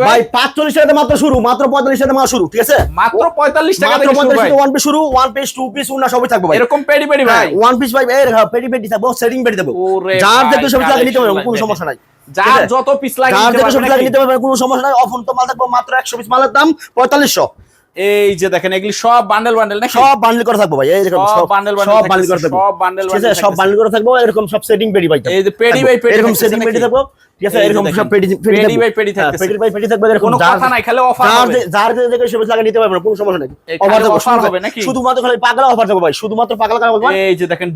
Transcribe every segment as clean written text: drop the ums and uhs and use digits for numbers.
ভাই 45 টাকা মাত্র শুরু, মাত্র 45 টাকা মাত্র শুরু, ঠিক আছে? মাত্র 45 টাকা থেকে শুরু ভাই। ওয়ান পিস শুরু, ওয়ান পিস, টু পিস, ওনা সবই থাকবে ভাই। এরকম পেডি পেডি ভাই। ওয়ান পিস ভাই, এই পেডি পেডি থাকবে, সেটিং পেডি থাকবে। যার যেটা সবই লাগে নিতে পারবে, কোনো সমস্যা নাই। যার যত পিস লাগে নিতে পারবে, কোনো সমস্যা নাই। অফন তো মাল থাকবে মাত্র 100 পিস, মালের দাম 4500। এই যে দেখেন এগুলি সব বান্ডেল বান্ডেল নাকি? সব বান্ডেল করে থাকবে ভাই। এই দেখুন সব বান্ডেল করে থাকবে, সব বান্ডেল ঠিক আছে? সব বান্ডেল করে থাকবে, এরকম সব সেটিং পেডি ভাই। এই যে পেডি ভাই পেডি, এরকম সেটিং পেডি থাকবে, ঠিক আছে? এরকম সব পেডি ভাই পেডি থাকবে, পেডি ভাই পেডি থাকবে। এরকম কোনো কথা নাই, খালি অফার হবে। যার যে জায়গায় সব লাগে নিতে পারবে, কোনো সমস্যা নাই। অফার হবে নাকি? শুধুমাত্র খালি পাগলা অফার দেবো ভাই, শুধুমাত্র পাগলা অফার। এই যে দেখেন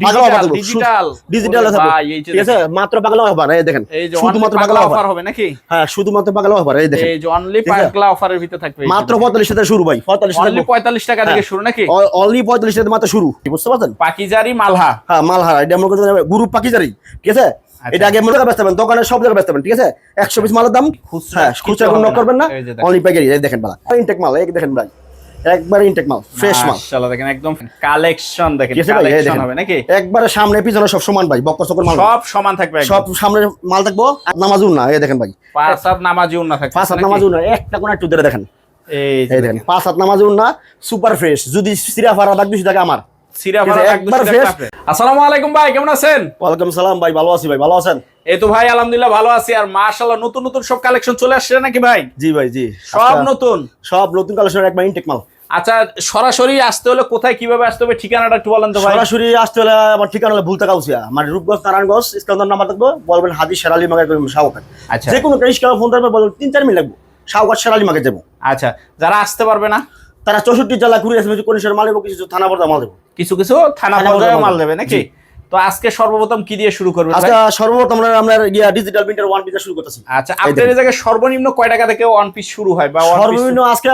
ডিজিটাল ভাই, ঠিক আছে? মাত্র পাগলা অফার। এই দেখেন শুধুমাত্র পাগলা অফার হবে নাকি? হ্যাঁ, শুধুমাত্র পাগলা অফার। এই দেখেন এই যে অনলি পাগলা অফারের ভিতরে থাকবে। মাত্র 45 টাকা শুরু ভাই, 45 টাকা থেকে শুরু নাকি? অনলি 45 টাকা মাত্র শুরু, বুঝতে পারছেন? পাকিজারি মালহা। হ্যাঁ, মালহা, এটা আমরা গ্রুপ পাকিজারি, ঠিক আছে? এটা আগে মনে বেচতে পারেন, দোকানে সব জায়গায় বেচতে পারেন, ঠিক আছে? 100 পিস মালের দাম খুচরা কোনো নক করবেন না, অনলি পাইকারি। এই দেখেন বালা ইনটেক মাল, এই দেখেন ভাই, একবারে ইনটেক মাল, ফ্রেশ মাল। মাশাআল্লাহ, দেখেন একদম কালেকশন, দেখেন কালেকশন হবে নাকি? একবারে সামনে পিছনে সব সমান ভাই, বক্কর সকর মাল সব সমান থাকবে, সব সামনে মাল থাকবো। নামাজুন না, এই দেখেন ভাই, 5 হাত নামাজিউন না থাকবে, 5 হাত নামাজুন না, একটা কোন একটু ধরে দেখেন। এই দেখেন 5 হাত নামাজুন না, সুপার ফ্রেশ। যদি সিরা ফারা দাগ 200 টাকা আমার আসসালামু আলাইকুম ভাই, কেমন আছেন? ওয়ালাইকুম সালাম ভাই, ভালো আছি ভাই, ভালো আছেন? এই তো ভাই আলহামদুলিল্লাহ ভালো আছি। আর মাশাআল্লাহ নতুন নতুন সব কালেকশন চলে আসছে নাকি ভাই? জি ভাই, জি, সব নতুন কালেকশন, একবার ইনটেক মাল। আচ্ছা, সরাসরি আসতে হলে কোথায় কিভাবে আসতে হবে, ঠিকানাটা একটু বলেন তো ভাই। সরাসরি আসতে হলে আমার ঠিকানা হলো ভুলতা কাউসিয়া, আমার রূপগঞ্জ নারায়ণগঞ্জ। স্ক্যানার নাম্বার থাকবো, বলবেন হাজি শেরালি মার্কেট শাহবাগ। আচ্ছা, যে কোনো রিস্কা ফোন করবে, বলবেন 3-4 মিনিট লাগবে, শাহবাগ শেরালি মার্কেট যাবো। আচ্ছা, যারা আসতে পারবে না তারা 64 জেলা ঘুরে আসবে, কোন মাল দেবো, কিছু থানা পর্দা মাল দেবো, কিছু থানা পর্যায়ে মাল দেবে নাকি? তো আজকে সর্বপ্রথম কি দিয়ে শুরু করবেন? আজকে সর্বপ্রথম আমরা ডিজিটাল প্রিন্টার ওয়ান পিস শুরু করতেছি। আচ্ছা, আপনাদের এই জায়গায় সর্বনিম্ন কয় টাকা থেকে ওয়ান পিস শুরু হয়? বা সর্বনিম্ন আজকে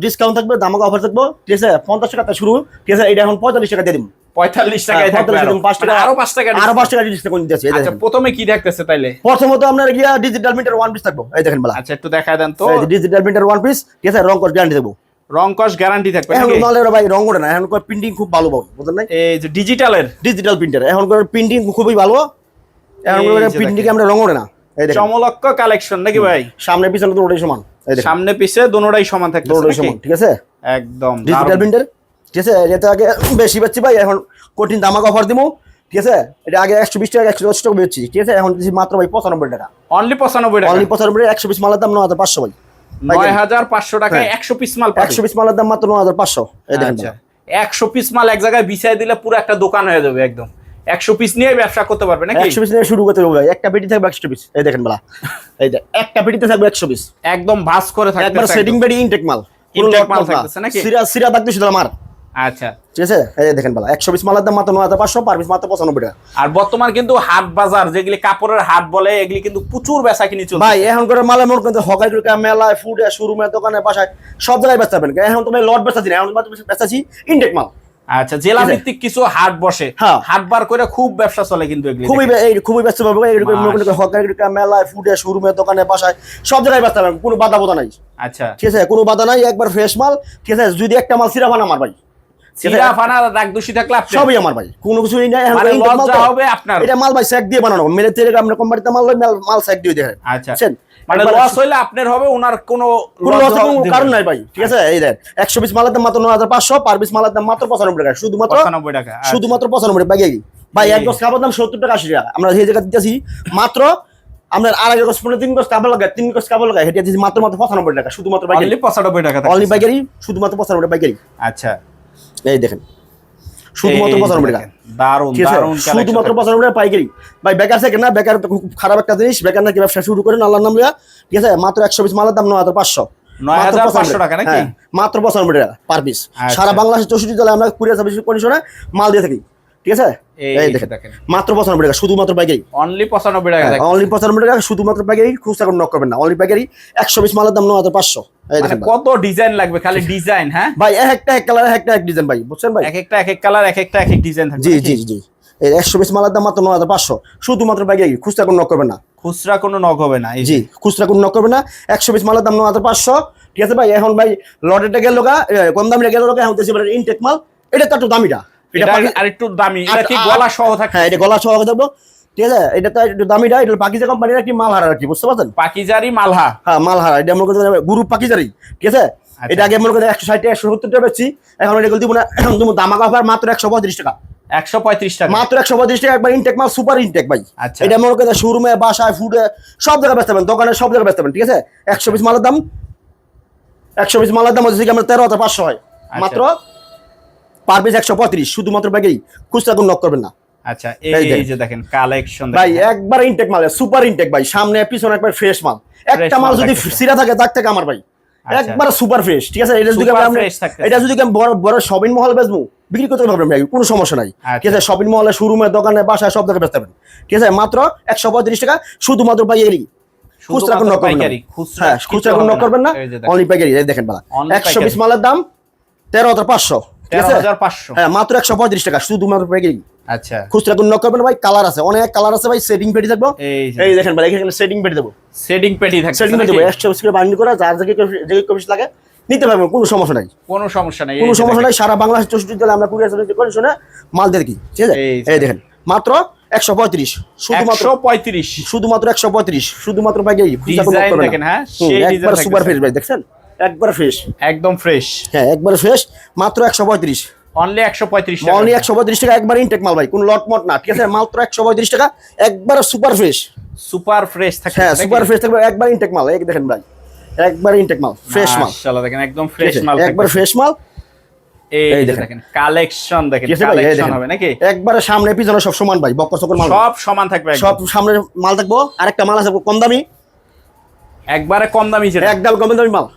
ডিসকাউন্ট থাকবে, দামাকা অফার থাকবে, ঠিক আছে? 50 টাকা শুরু, ঠিক আছে? এটা এখন 45 টাকা দিয়ে দিন। 45 টাকায় থাকবে, 5 টাকা, আরো 5 টাকা, আরো 5 টাকা ডিসকাউন্ট দিতেছে। আচ্ছা, প্রথমে কি দেখতেছে তাইলে? প্রথমত আপনার ডিজিটাল প্রিন্টার ওয়ান পিস থাকবে, এই দেখেন বলা। আচ্ছা, একটু দেখায় দেন তো। ডিজিটাল প্রিন্টার ওয়ান পিস, ঠিক আছে? রং কস গ্যারান্টি দেবো, রং কস গ্যারান্টি থাকবে এখন নাকি? নলের ভাই রং ওঠে না, এখন প্রিন্টিং খুব ভালো পাবো, বুঝলেন না? এই যে ডিজিটাল প্রিন্টার এখন প্রিন্টিং খুবই ভালো, এখন প্রিন্টিং আমরা রং ওঠে না। এই দেখেন চমলক্ষ কালেকশন নাকি ভাই? সামনে পিছনে দুটোই সমান, এই দেখেন সামনে পিছে দুটোই সমান থাকবে, দুটোই সমান, ঠিক আছে? একদম ডিজিটাল প্রিন্টার, ঠিক আছে? এটা আগে বেশি পাচ্ছি ভাই, এখন কঠিন দামাকা অফার দিমু, ঠিক আছে? এটা আগে 120 টাকা 110 টাকা বেচছি, ঠিক আছে? এখন দিছি মাত্র ভাই 95 টাকা, অনলি 95 টাকা, অনলি 95 টাকা। 100 পিস মালের দাম 9500 ভাই, 9500 টাকায় 100 পিস মাল পাবে। 100 পিস মালের দাম মাত্র 9500। এই দেখেন, আচ্ছা, 100 পিস মাল এক জায়গায় বিছাই দিলে পুরো একটা দোকান হয়ে যাবে একদম। 100 পিস নিয়ে ব্যবসা করতে পারবে নাকি? 100 পিস নিয়ে শুরু করতে হবে ভাই, একটা পেটি থাকবে 100 পিস। এই দেখেন বলা, এই যে একটা পেটিতে থাকবে 100 পিস, একদম ভাঁজ করে থাকবে, একবার সেটিং পেটি ইনটেক মাল, ইনটেক মাল থাকতেছে নাকি? সিরা দাগ 200 টাকা মার। আচ্ছা, ঠিক আছে? এই দেখেন বলা, 100 পিস মালের দাম মাত্র 9500, পার পিস মাত্র 95 টাকা। আর বর্তমান কিন্তু হাট বাজার যেগুলি কাপড়ের হাট বলে, এগুলি কিন্তু প্রচুর বেচাকিনি চলছে ভাই। এখন করে মালে মোট কিন্তু হকাই করে মেলায়, ফুডে, শোরুমে, দোকানে, বাসায় সব জায়গায় বেচতে পারবেন। এখন তো ভাই লট বেচাছি না, এখন বেচাছি ইনটেক মাল। আচ্ছা, জেলা ভিত্তিক কিছু হাট বসে, হাট বার করে খুব ব্যবসা চলে কিন্তু এগুলি খুবই ব্যস্ত পাবো। হকাই মেলায়, ফুডে, শোরুমে, দোকানে, বাসায় সব জায়গায় বেচতে পারবেন, কোনো বাধা বোধা নাই। আচ্ছা, ঠিক আছে? কোনো বাধা নাই, একবার ফ্রেশ মাল, ঠিক আছে? যদি একটা মাল সিরা বানা আমার ভাই, সিরা ফানা দাগ দোষী থাকলে সবই আমার ভাই, কোনো কিছুই নাই। মানে লজ্জা হবে আপনার, এটা মাল ভাই সেক দিয়ে বানানো, মেরে তেরে আমরা কোম্পানিতে মাল সেক দিয়ে দেখেন। আচ্ছা, মানে লস হইলে আপনার হবে, ওনার কোনো কারণ নাই ভাই, ঠিক আছে? এই দেখ 100 পিস মালের দাম মাত্র 9500, পার পিস মালের দাম মাত্র 95 টাকা, শুধুমাত্র 95 টাকা, শুধুমাত্র 95 টাকা ভাই। এক গজ কাপড়ের দাম 70 টাকা 80 টাকা, আমরা যে জায়গা দিতেছি মাত্র আমরা আড়াই গজ 3 গজ কাপড় লাগাই, 3 গজ কাপড় লাগাই, এটা দিছি মাত্র 95 টাকা, শুধুমাত্র পাইকারি, 95 টাকা, অনলি পাইকারি, শুধুমাত্র 95 টাকা পাইকারি। আচ্ছা, এই দেখেন শুধুমাত্র 95 টাকা, দারুন দারুন, শুধুমাত্র 95 টাকা পাইকারি ভাই। বেকার থেকে না, বেকার তো খুব খারাপ একটা জিনিস, বেকার নাকি ব্যবসা শুরু করেন আল্লাহর নাম লিয়া, ঠিক আছে? মাত্র 100 পিস মালের দাম 9500, 9500 টাকা নাকি? মাত্র 95 টাকা পার পিস। সারা বাংলাদেশে 64 জেলায় আমরা কুরিয়ার সার্ভিস কন্ডিশনে মাল দিয়ে থাকি, ঠিক আছে? এই দেখেন মাত্র 95 টাকা, শুধুমাত্র পাইকারি, অনলি 95 টাকা, অনলি 95 টাকা, শুধুমাত্র পাইকারি। খুচরা কোনো নক করবেন না, অনলি পাইকারি। 100 পিস মালের দাম 9500। এই দেখেন কত ডিজাইন লাগবে, খালি ডিজাইন। হ্যাঁ ভাই, এক কালার এক ডিজাইন ভাই, বুঝছেন ভাই? এক কালার এক ডিজাইন থাকবে। জি জি জি, এই 100 পিস মালের দাম মাত্র 9500, শুধুমাত্র পাইকারি। খুচরা কোনো নক করবেন না, খুচরা কোনো নক হবে না। জি, খুচরা কোনো নক করবেন না। 100 পিস মালের দাম 9500, ঠিক আছে ভাই? এখন ভাই লটেটা গেল কম দামিটা গেল, এখন দেশি ইনটেক মাল, এটা তো একটু দামিটা, এটা আর একটু দামি। এটা কি গলা সহ থাকে? হ্যাঁ, এটা গলা সহ থাকবে, ঠিক আছে, এটা তো একটু দামিটা, এটা পাকিজা কোম্পানির একটি মালহারা আর কি, বুঝতে পারছেন? পাকিজারি মালহা। হ্যাঁ মালহারা, এটা মনে করেন গ্রুপ পাকিজারি, ঠিক আছে। এটা আগে মনে করেন 160 170 টাকা বেচছি, এখন এটা দিব না, তুমি দামাকা অফার মাত্র 135 টাকা। 135 টাকা মাত্র 135 টাকা, একবার ইনটেক মাল, সুপার ইনটেক ভাই। আচ্ছা। এটা মনে করেন শোরুমে, বাসায়, ফুডে সব জায়গায় বেচতে পারেন, দোকানে সব জায়গায় বেচতে পারেন, ঠিক আছে। 100 পিস মালের দাম, 100 পিস মালের দাম হচ্ছে কি আমরা 13,500 হয়, মাত্র পার পিস 135, শুধুমাত্র ব্যাগেই, খুচরা কোনো নক করবেন না। আচ্ছা, এই যে দেখেন কালেকশন ভাই, একবার ইনটেক মাল, সুপার ইনটেক ভাই, সামনে পিছনে একবার ফ্রেশ মাল। একটা মাল যদি সিরা থাকে, দাগ থাকে আমার ভাই, একবার সুপার ফ্রেশ, ঠিক আছে। এটা যদি আমি বড় বড় শপিং মহল বেচবো, বিক্রি করতে পারবেন ভাই, কোনো সমস্যা নাই, ঠিক আছে। শপিং মহলে, শোরুমে, দোকানে, বাসায় সব জায়গায় বেচতে পারেন, ঠিক আছে। মাত্র 135 টাকা, শুধুমাত্র পাইকারি, খুচরা কোনো নক করবেন না। হ্যাঁ, খুচরা কোনো নক করবেন না, অনলি পাইকারি। এই দেখেন বালা, 100 পিস মালের দাম 13,500, ঠিক আছে। 13,500, হ্যাঁ, মাত্র 135 টাকা, শুধুমাত্র পাইকারি। আচ্ছা, খুচরা কোনো নক করবেন না ভাই। কালার আছে, অনেক কালার আছে ভাই, সেটিং পেটি থাকবো। এই দেখেন ভাই, এখানে সেটিং পেটি দেবো, সেটিং পেটি থাকবে, সেটিং পেটি দেবো 100 পিস করে বান্ডিল করা, যার যে কপিস লাগে নিতে পারবেন, কোনো সমস্যা নাই, কোনো সমস্যা নাই, কোনো সমস্যা নাই। সারা বাংলাদেশ 64 জেলা আমরা কুরিয়ার সার্ভিস করে শুনে মাল দিয়ে দিই, ঠিক আছে। এই দেখেন মাত্র 135, শুধুমাত্র 135, শুধুমাত্র 135, শুধুমাত্র পাইকারি। ডিজাইন দেখেন, হ্যাঁ সেই ডিজাইন একবার সুপার ফ্রেশ ভাই, দেখছেন একবার ফ্রেশ, একদম ফ্রেশ। হ্যাঁ একবার ফ্রেশ, মাত্র 135, অনলি 135 টাকা, অনলি 135 টাকা, একবার ইনটেক মাল ভাই, কোন লট মট না, ঠিক আছে। মাত্র 135 টাকা, একবার সুপার ফ্রেশ, সুপার ফ্রেশ থাকে। হ্যাঁ সুপার ফ্রেশ থাকবে, একবার ইনটেক মাল। এই দেখেন ভাই, একবার ইনটেক মাল, ফ্রেশ মাল, মাশাআল্লাহ দেখেন একদম ফ্রেশ মাল, একবার ফ্রেশ মাল। এই দেখেন কালেকশন, দেখেন কালেকশন হবে নাকি, একবারে সামনে পিছনে সব সমান ভাই, বক্কর সকর মাল সব সমান থাকবে, সব সামনে মাল থাকবো। আরেকটা মাল আছে কম দামি, একবারে কম দামি, যেটা একদম কম দামি মাল।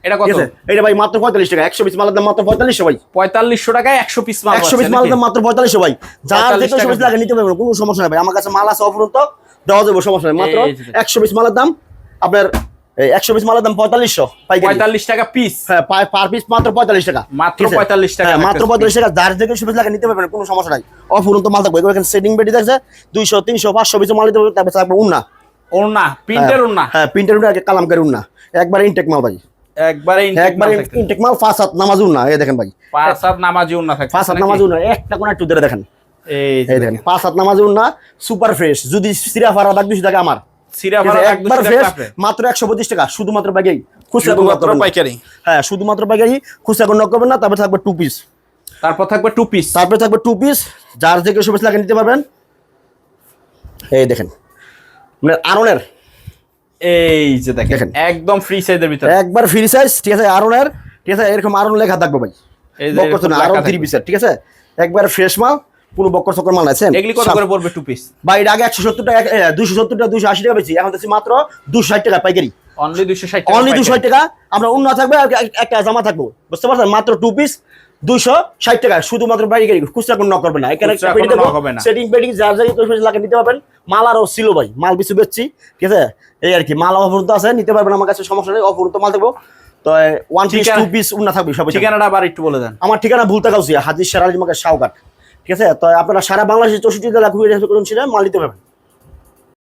এটা কত? এটা ভাই মাত্র 45 টাকা, 100 পিস মালের দাম মাত্র 4500 ভাই। 4500 টাকায় 100 পিস মাল, 100 পিস মালের দাম মাত্র 4500 ভাই। যার যে 100 পিস লাগে নিতে পারবেন, কোনো সমস্যা নাই ভাই। আমার কাছে মাল আছে অফুরন্ত, দেওয়া যাবে, সমস্যা নাই। মাত্র 100 পিস মালের দাম আপনার, 100 পিস মালের দাম 4500 পাইকারি, 45 টাকা পিস। হ্যাঁ, পার পিস মাত্র 45 টাকা, মাত্র 45 টাকা, হ্যাঁ মাত্র 45 টাকা। যার যে 100 পিস লাগে নিতে পারবেন, কোনো সমস্যা নাই। অফুরন্ত মাল থাকবে, এখানে সেটিং বেডি থাকছে 200 300 500 পিস মাল নিতে পারবেন। তারপর থাকবে উন্না, ওন্না প্রিন্টের ওন্না, হ্যাঁ প্রিন্টের উন্না, কালামকারী উন্না, একবার ইনটেক মাল ভাই, একবারে ইনটেক মাল। 5-7 নামাজ উন্না, এই দেখেন ভাই, 5-7 নামাজি উন্না থাকে, 5-7 নামাজ উন্না, একটা কোনা একটু ধরে দেখেন। এই দেখেন 5-7 নামাজ উন্না, সুপার ফ্রেশ। যদি সিরা ফারা দাগ 200 টাকা আমার, সিরা ভাড়া একবার ফ্রেশ, মাত্র 125 টাকা, শুধুমাত্র পাইকারি, খুচরা মাত্র পাইকারি। হ্যাঁ শুধুমাত্র পাইকারি, খুচরা কোনো নক করবেন না। তারপর থাকবে 2 পিস, তারপর থাকবে 2 পিস, তারপর থাকবে 2 পিস, যার যে 100 পিস লাগে নিতে পারবেন। এই দেখেন মানে আরনের, এই যে দেখেন একদম ফ্রি সাইজের ভিতরে, একবার ফ্রি সাইজ, ঠিক আছে। আরনের, ঠিক আছে, এরকম আরন লেখা থাকবে ভাই, বক্কর না, আরন 3 পিসের, ঠিক আছে। একবার ফ্রেশ মাল, কোনো বক্কর সকর মাল আছে। এগুলি কত করে পড়বে 2 পিস ভাই? এর আগে 170 টাকা, 270 টাকা, 280 টাকা বেশি, এখন দেখছি মাত্র 260 টাকা পাইকারি, অনলি 260 টাকা, অনলি 260 টাকা। আমরা অন্য থাকবে, একটা জামা থাকবো, বুঝতে পারছেন? মাত্র 2 পিস 260 টাকা, শুধুমাত্র পাইকারি, খুচরা কোনো নক করবে না। এখানে একটা পেটি দেবো, সেটিং পেটি, যার যার 20 পিস লাগে নিতে পারবেন। মাল আরও ছিল ভাই, মাল কিছু বেচছি, ঠিক আছে। এই আর কি, মাল অফুরন্ত আছে, নিতে পারবেন আমার কাছে, সমস্যা নেই। অফুরন্ত মাল থাকবো, তো 1 পিস 2 পিস উন্না থাকবে সব। ঠিকানাটা আবার একটু বলে দেন। আমার ঠিকানা ভুলতা গাউসিয়া, হাজির শের আলী মার্কেট, শাওঘাট, ঠিক আছে। তো আপনারা সারা বাংলাদেশের 64 জেলা ঘুরে ছিলেন, মাল নিতে পারবেন।